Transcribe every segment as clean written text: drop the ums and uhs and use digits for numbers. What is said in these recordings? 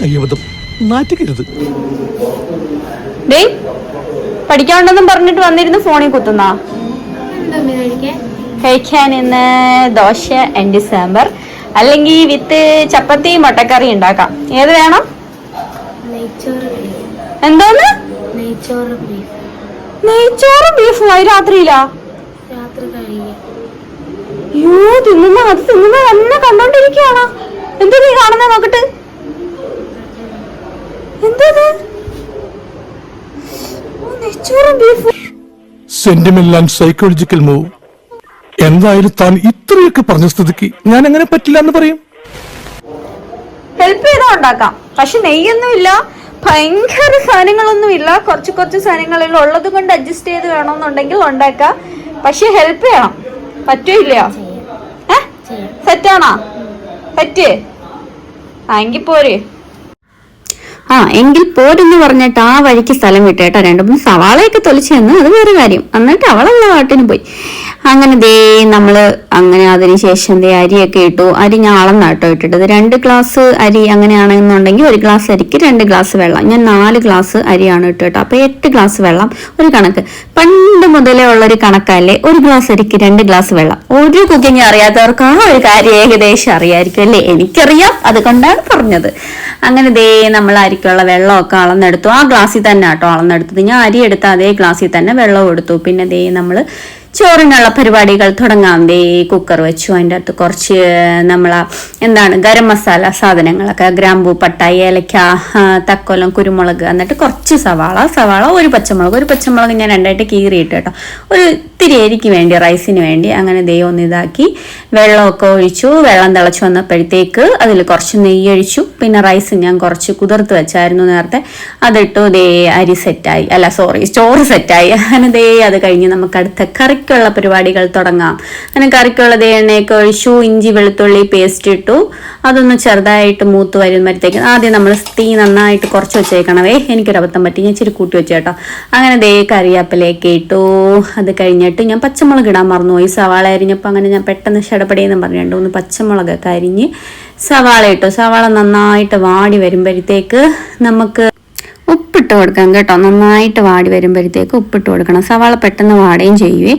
കയ്യബദ്ധം നാറ്റിക്കരുത്. പഠിക്കാണ്ടെന്നും പറഞ്ഞിട്ട് വന്നിരുന്നു ഫോണിൽ കുത്തുന്ന. കഴിക്കാൻ ഇന്ന് ദോശ ആൻഡ് സാമ്പാർ, അല്ലെങ്കിൽ വിത്ത് ചപ്പാത്തി മുട്ടക്കറി ഉണ്ടാക്കാം. ഏത് വേണം? എന്തോന്ന്? നെയ്ച്ചോറ് ബീഫും രാത്രിയിലാ? അയ്യോ, തിന്നുന്ന അത് തിന്നുന്ന തന്നെ കണ്ടോണ്ടിരിക്കുകയാണോ? എന്തോ നീ കാണുന്ന നോക്കട്ട്. എന്തത്? നെയ്ച്ചോറും ബീഫും. Sentimental and psychological move. എന്തായാലും താൻ ഇത്രയൊക്കെ പറഞ്ഞ സ്ഥിതിക്ക് ഞാൻ എങ്ങനെ പറ്റില്ല എന്ന് പറയും. ഹെൽപ്പ് ചെയ്താ ഉണ്ടാക്കാം, പക്ഷെ നെയ്യൊന്നുമില്ല, ഭയങ്കര സാധനങ്ങളൊന്നുമില്ല, കുറച്ച് സാധനങ്ങളിൽ ഉള്ളത് കൊണ്ട് അഡ്ജസ്റ്റ് ചെയ്ത് വേണമെന്നുണ്ടെങ്കിൽ ഉണ്ടാക്കാം. പക്ഷെ ഹെൽപ്പ് ചെയ്യണം. പറ്റൂല്ലയോ? സെറ്റാണോ? പറ്റേ? എങ്കിൽ പോരെ. എങ്കിൽ പോരെന്ന് പറഞ്ഞിട്ട് ആ വഴിക്ക് സ്ഥലം വിട്ടേട്ടാ. 2-3 സവാളയൊക്കെ തൊലിച്ചു തന്നു, അത് വേറെ കാര്യം. എന്നിട്ട് അവളുള്ള പാട്ടിന് പോയി. അങ്ങനെ അങ്ങനെ അതിനുശേഷം അരിയൊക്കെ ഇട്ടു. അരി ഞാൻ അളന്നാട്ടോ ഇട്ടിട്ടത്. 2 ഗ്ലാസ് അരി അങ്ങനെയാണെന്നുണ്ടെങ്കിൽ 1 ഗ്ലാസ് അരിക്ക് 2 ഗ്ലാസ് വെള്ളം. ഞാൻ 4 ഗ്ലാസ് അരിയാണ് ഇട്ടോ. അപ്പൊ 8 ഗ്ലാസ് വെള്ളം ഒരു കണക്ക്. പണ്ട് മുതലേ ഉള്ളൊരു കണക്കല്ലേ 1 ഗ്ലാസ് അരിക്ക് 2 ഗ്ലാസ് വെള്ളം. ഒരു കുക്കിംഗ് അറിയാത്തവർക്ക് ആ ഒരു കാര്യം ഏകദേശം അറിയായിരിക്കും അല്ലേ? എനിക്കറിയാം, അതുകൊണ്ടാണ് പറഞ്ഞത്. അങ്ങനെ നമ്മൾ അരിക്കുള്ള വെള്ളമൊക്കെ അളന്നെടുത്തു. ആ ഗ്ലാസ്സിൽ തന്നെ ആട്ടോ അളന്നെടുത്തത്. ഞാൻ അരി എടുത്ത അതേ ഗ്ലാസ്സിൽ തന്നെ വെള്ളവും എടുത്തു. പിന്നെ നമ്മൾ ചോറിനുള്ള പരിപാടികൾ തുടങ്ങാം. കുക്കർ വെച്ചു. അതിൻ്റെ അകത്ത് കുറച്ച് ഗരം മസാല സാധനങ്ങളൊക്കെ, ഗ്രാമ്പൂ, പട്ട, ഏലക്ക, തക്കോലം, കുരുമുളക്, എന്നിട്ട് കുറച്ച് സവാള, ഒരു പച്ചമുളക് ഞാൻ 2ആയിട്ട് കീറിയിട്ട് കേട്ടോ. ഒരു ഇത്തിരി എരിക്ക് വേണ്ടി, റൈസിന് വേണ്ടി. അങ്ങനെ ഒന്ന് ഇതാക്കി വെള്ളമൊക്കെ ഒഴിച്ചു. വെള്ളം തിളച്ചു വന്നപ്പോഴത്തേക്ക് അതിൽ കുറച്ച് നെയ്യ് ഒഴിച്ചു. പിന്നെ റൈസ് ഞാൻ കുറച്ച് കുതിർത്ത് വെച്ചായിരുന്നു നേരത്തെ, അതിട്ടു. അരി സെറ്റായി, ചോറ് സെറ്റായി. അങ്ങനെ അത് കഴിഞ്ഞ് നമുക്ക് അടുത്ത കറിക്കുള്ള പരിപാടികൾ തുടങ്ങാം. അങ്ങനെ കറിക്കുള്ള എണ്ണയൊക്കെ ഒഴിച്ചു. ഇഞ്ചി വെളുത്തുള്ളി പേസ്റ്റ് ഇട്ടു. അതൊന്ന് ചെറുതായിട്ട് മൂത്ത് വരുമ്പോഴത്തേക്ക് ആദ്യം നമ്മൾ തീ നന്നായിട്ട് കുറച്ച് വെച്ചേക്കണവേ. എനിക്കൊരബദ്ധം പറ്റി, ഞാൻ ഇച്ചിരി കൂട്ടി വെച്ചു കേട്ടോ. അങ്ങനെ കറിവേപ്പിലയൊക്കെ ഇട്ടു. അത് കഴിഞ്ഞിട്ട് ഞാൻ പച്ചമുളക് ഇടാൻ മറന്നുപോയി. സവാള അരിഞ്ഞപ്പോൾ അങ്ങനെ ഞാൻ പെട്ടെന്ന് ഷടപടിയെന്ന് പറഞ്ഞു 2-3 പച്ചമുളകൊക്കെ അരിഞ്ഞ് സവാള ഇട്ടു. സവാള നന്നായിട്ട് വാടി വരുമ്പോഴത്തേക്ക് നമുക്ക് ഉപ്പിട്ട് കൊടുക്കാം കേട്ടോ. നന്നായിട്ട് വാടി വരുമ്പോഴത്തേക്ക് ഉപ്പിട്ട് കൊടുക്കണം. സവാള പെട്ടെന്ന് വാടുകയും ചെയ്യുവേ.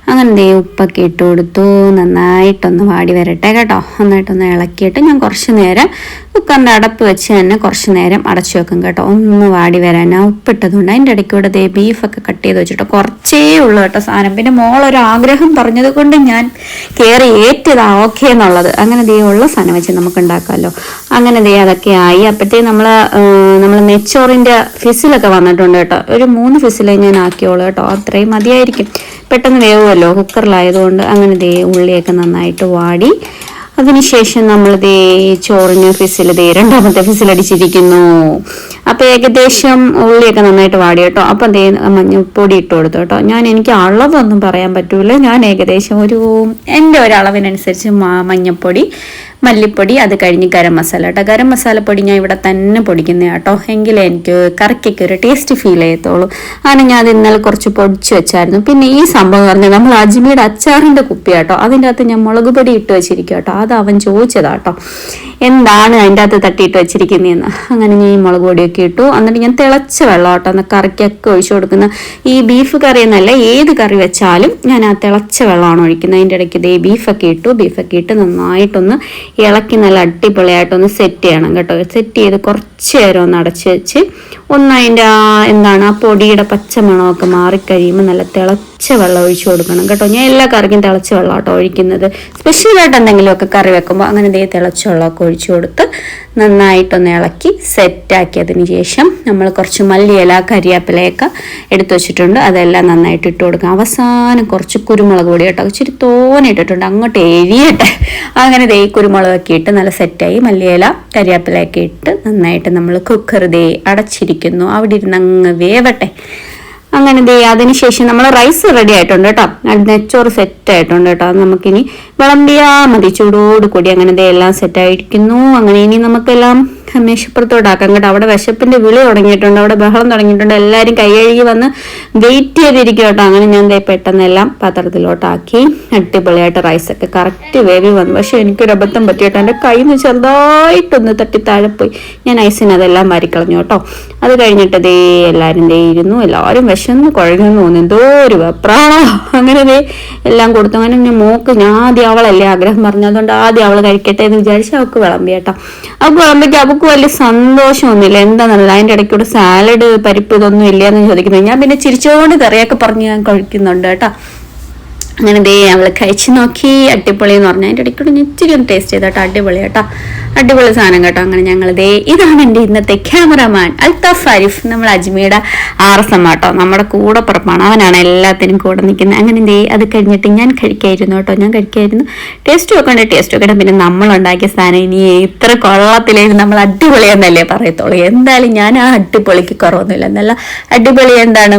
അങ്ങനെ ഉപ്പൊക്കെ ഇട്ട് കൊടുത്തു. നന്നായിട്ടൊന്ന് വാടി വരട്ടെ കേട്ടോ. നന്നായിട്ടൊന്ന് ഇളക്കിയിട്ട് ഞാൻ കുറച്ച് നേരം കുക്കറിൻ്റെ അടപ്പ് വെച്ച് തന്നെ കുറച്ച് നേരം അടച്ചു വെക്കും കേട്ടോ. ഒന്ന് വാടി വരാൻ ഉപ്പിട്ടതുകൊണ്ട്. അതിൻ്റെ ഇടയ്ക്കൂടെ ബീഫൊക്കെ കട്ട് ചെയ്ത് വെച്ചിട്ട് കുറച്ചേ ഉള്ളൂ കേട്ടോ സാധനം. പിന്നെ മോളൊരു ആഗ്രഹം പറഞ്ഞത് കൊണ്ട് ഞാൻ കയറി ഏറ്റതാ ഓക്കെ എന്നുള്ളത്. അങ്ങനെ ഉള്ള സാധനം വെച്ച് നമുക്ക് ഉണ്ടാക്കാമല്ലോ. അങ്ങനെ അതൊക്കെ ആയി. അപ്പോഴത്തേക്ക് നമ്മൾ നെച്ചോറിൻ്റെ ഫിസിലൊക്കെ വന്നിട്ടുണ്ട് കേട്ടോ. ഒരു 3 ഫിസിലേ ഞാൻ ആക്കിയോളൂ കേട്ടോ. അത്രയും മതിയായിരിക്കും, പെട്ടെന്ന് വേവുമല്ലോ കുക്കറിലായതുകൊണ്ട്. അങ്ങനെ ഉള്ളിയൊക്കെ നന്നായിട്ട് വാടി. അതിനുശേഷം നമ്മൾ ചോറിന് ഫിസിൽ 2ാമത്തെ ഫിസിലടിച്ചിരിക്കുന്നു. അപ്പൊ ഏകദേശം ഉള്ളിയൊക്കെ നന്നായിട്ട് വാടി കേട്ടോ. അപ്പൊ മഞ്ഞൾപ്പൊടി ഇട്ട് കൊടുത്തു കേട്ടോ. എനിക്ക് അളവൊന്നും പറയാൻ പറ്റൂല. ഞാൻ ഏകദേശം എൻ്റെ ഒരളവിനനുസരിച്ച് മഞ്ഞൾപ്പൊടി, മല്ലിപ്പൊടി, അത് കഴിഞ്ഞ് ഗരം മസാല കേട്ടോ. ഗരം മസാലപ്പൊടി ഞാൻ ഇവിടെ തന്നെ പൊടിക്കുന്ന കേട്ടോ. എങ്കിലേ എനിക്ക് കറിക്കൊക്കെ ഒരു ടേസ്റ്റ് ഫീൽ ചെയ്യത്തുള്ളൂ. അങ്ങനെ ഞാൻ അത് ഇന്നലെ കുറച്ച് പൊടിച്ച് വെച്ചായിരുന്നു. പിന്നെ ഈ സംഭവം പറഞ്ഞാൽ നമ്മൾ അജ്മിയുടെ അച്ചാറിൻ്റെ കുപ്പി കേട്ടോ. അതിൻ്റെ അകത്ത് ഞാൻ മുളക് പൊടി ഇട്ട് വെച്ചിരിക്കും കേട്ടോ. അത് അവൻ ചോദിച്ചതാട്ടോ, എന്താണ് അതിൻ്റെ അകത്ത് തട്ടിയിട്ട് വെച്ചിരിക്കുന്നതെന്ന്. അങ്ങനെ ഞാൻ ഈ മുളക് പൊടിയൊക്കെ ഇട്ടു. എന്നിട്ട് ഞാൻ തിളച്ച വെള്ളം കേട്ടോ എന്നാൽ കറിക്കൊക്കെ ഒഴിച്ചു കൊടുക്കുന്ന. ഈ ബീഫ് കറി എന്നല്ല, ഏത് കറി വെച്ചാലും ഞാൻ ആ തിളച്ച വെള്ളമാണ് ഒഴിക്കുന്നത്. അതിൻ്റെ ഇടയ്ക്ക് ബീഫൊക്കെ ഇട്ട് നന്നായിട്ടൊന്ന് ഇളക്കി നല്ല അടിപൊളിയായിട്ടൊന്ന് സെറ്റ് ചെയ്യണം കേട്ടോ. സെറ്റ് ചെയ്ത് കുറച്ച് നേരം ഒന്ന് അടച്ച് വെച്ച് അതിൻ്റെ ആ പൊടിയുടെ പച്ചമണമൊക്കെ മാറിക്കഴിയുമ്പോൾ നല്ല തിളച്ച വെള്ളം ഒഴിച്ചു കൊടുക്കണം കേട്ടോ. ഞാൻ എല്ലാ കറിക്കും തിളച്ച വെള്ളം കേട്ടോ ഒഴിക്കുന്നത്. സ്പെഷ്യലായിട്ട് എന്തെങ്കിലുമൊക്കെ കറി വെക്കുമ്പോൾ അങ്ങനെ തിളച്ച വെള്ളമൊക്കെ ഒഴിച്ചു കൊടുത്ത് നന്നായിട്ടൊന്ന് ഇളക്കി സെറ്റാക്കിയതിന് ശേഷം നമ്മൾ കുറച്ച് മല്ലിയില, കരിവേപ്പിലയൊക്കെ എടുത്തു വെച്ചിട്ടുണ്ട്. അതെല്ലാം നന്നായിട്ട് ഇട്ട് കൊടുക്കാം. അവസാനം കുറച്ച് കുരുമുളക് പൊടി കേട്ടോ, ഇച്ചിരി തോനെ ഇട്ടിട്ടുണ്ട്, അങ്ങോട്ട് എരിയട്ടെ. അങ്ങനെ കുരുമുളകൊക്കെ ഇട്ട് നല്ല സെറ്റായി. മല്ലിയില, കരിവേപ്പിലയൊക്കെ ഇട്ട് നന്നായിട്ട് നമ്മൾ കുക്കർ അടച്ചിരിക്കുന്നു. അവിടെ ഇരുന്ന് അങ്ങ് വേവട്ടെ. അങ്ങനെ അതിനുശേഷം നമ്മൾ റൈസ് റെഡി ആയിട്ടുണ്ട് കേട്ടോ. നെച്ചോറ് സെറ്റ് ആയിട്ടുണ്ട് കേട്ടോ. അത് നമുക്കിനി വിളമ്പിയാ മതി ചൂടോട് കൂടി. അങ്ങനെ എല്ലാം സെറ്റായിരിക്കുന്നു. അങ്ങനെ ഇനി നമുക്കെല്ലാം മേശപ്പുറത്തോട്ടാക്കാം കേട്ടോ. അവിടെ വിശപ്പിന്റെ വിളി തുടങ്ങിയിട്ടുണ്ട്, അവിടെ ബഹളം തുടങ്ങിയിട്ടുണ്ട്, എല്ലാവരും കൈ കഴുകി വന്ന് വെയിറ്റ് ചെയ്തിരിക്കും കേട്ടോ. അങ്ങനെ ഞാൻ പെട്ടെന്ന് എല്ലാം പാത്രത്തിലോട്ടാക്കി. അടിപൊളിയായിട്ട് റൈസൊക്കെ കറക്റ്റ് വേവി വന്നു. പക്ഷെ എനിക്കൊരു അബദ്ധം പറ്റിയിട്ടോ, എൻ്റെ കയ്യിൽ നിന്ന് ചെറുതായിട്ടൊന്ന് തട്ടി താഴെ പോയി. ഞാൻ ഐസിന് അതെല്ലാം മാറിക്കളഞ്ഞു കേട്ടോ. അത് കഴിഞ്ഞിട്ട് എല്ലാവരും ഇരുന്നു. എല്ലാവരും വിശന്ന് കുഴഞ്ഞു തോന്നുന്നു, എന്തോ ഒരു വെപ്രാണോ. അങ്ങനെ എല്ലാം കൊടുത്തു. അങ്ങനെ ഞാൻ ആദ്യം അവളല്ലേ ആഗ്രഹം പറഞ്ഞു, അതുകൊണ്ട് ആദ്യം അവൾ കഴിക്കട്ടെ എന്ന് വിചാരിച്ച് അവൾക്ക് വിളമ്പി കേട്ടോ. അവൾക്ക് വിളമ്പിക്ക് അവൾക്ക് വലിയ സന്തോഷമൊന്നുമില്ല. എന്താണെന്നല്ല, അതിൻ്റെ ഇടയ്ക്കൂടെ സാലഡ് പരിപ്പ് ഇതൊന്നും ഇല്ല എന്ന് ചോദിക്കുന്നത്. ഞാൻ പിന്നെ ചിരിച്ചോണ്ട് കറിയൊക്കെ പറഞ്ഞ് ഞാൻ കഴിക്കുന്നുണ്ട് കേട്ടോ. അങ്ങനെ അവൾ കഴിച്ചു നോക്കി. അടിപൊളി എന്ന് പറഞ്ഞാൽ അതിൻ്റെ ഇടയ്ക്കൂടെ ഞാൻ ഇച്ചിരി ഒന്ന് ടേസ്റ്റ് ചെയ്തോട്ടോ. അടിപൊളി കേട്ടോ, അടിപൊളി സാധനം കേട്ടോ. അങ്ങനെ ഞങ്ങൾ ഇതാണ് എൻ്റെ ഇന്നത്തെ ക്യാമറമാൻ അൽത്താഫ് ആരിഫ്, നമ്മൾ അജ്മീയുടെ RSM കേട്ടോ, നമ്മുടെ കൂടെ പുറപ്പാണ്. അവനാണ് എല്ലാത്തിനും കൂടെ നിൽക്കുന്നത്. അങ്ങനെ അത് കഴിഞ്ഞിട്ട് ഞാൻ കഴിക്കായിരുന്നു കേട്ടോ. ഞാൻ കഴിക്കായിരുന്നു. ടേസ്റ്റ് നോക്കണ്ടേ, ടേസ്റ്റ് നോക്കണ്ടേ. പിന്നെ നമ്മളുണ്ടാക്കിയ സാധനം ഇനി ഇത്ര കൊള്ളത്തിലേക്ക് നമ്മൾ അടിപൊളിയെന്നല്ലേ പറയത്തുള്ളൂ. എന്തായാലും ഞാൻ ആ അടിപൊളിക്ക് കുറവൊന്നുമില്ല. എന്നല്ല അടിപൊളി എന്താണ്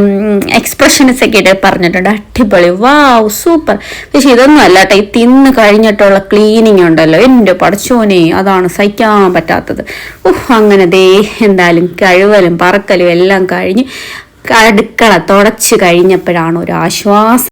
എക്സ്പ്രഷൻസ് ഒക്കെ ആയിട്ട് പറഞ്ഞിട്ടുണ്ട്. അടിപൊളി, വാവ്, സൂപ്പർ. പക്ഷെ ഇതൊന്നും അല്ല കേട്ടോ, ഈ തിന്ന് കഴിഞ്ഞിട്ടുള്ള ക്ലീനിങ് ഉണ്ടല്ലോ, എൻ്റെ പടച്ചോനെ, അതാണ് സഹിക്കാൻ പറ്റാത്തത്. അങ്ങനെ എന്തായാലും കഴിവലും പറക്കലും എല്ലാം കഴിഞ്ഞ് അടുക്കള തുടച്ച് കഴിഞ്ഞപ്പോഴാണ് ഒരു ആശ്വാസം.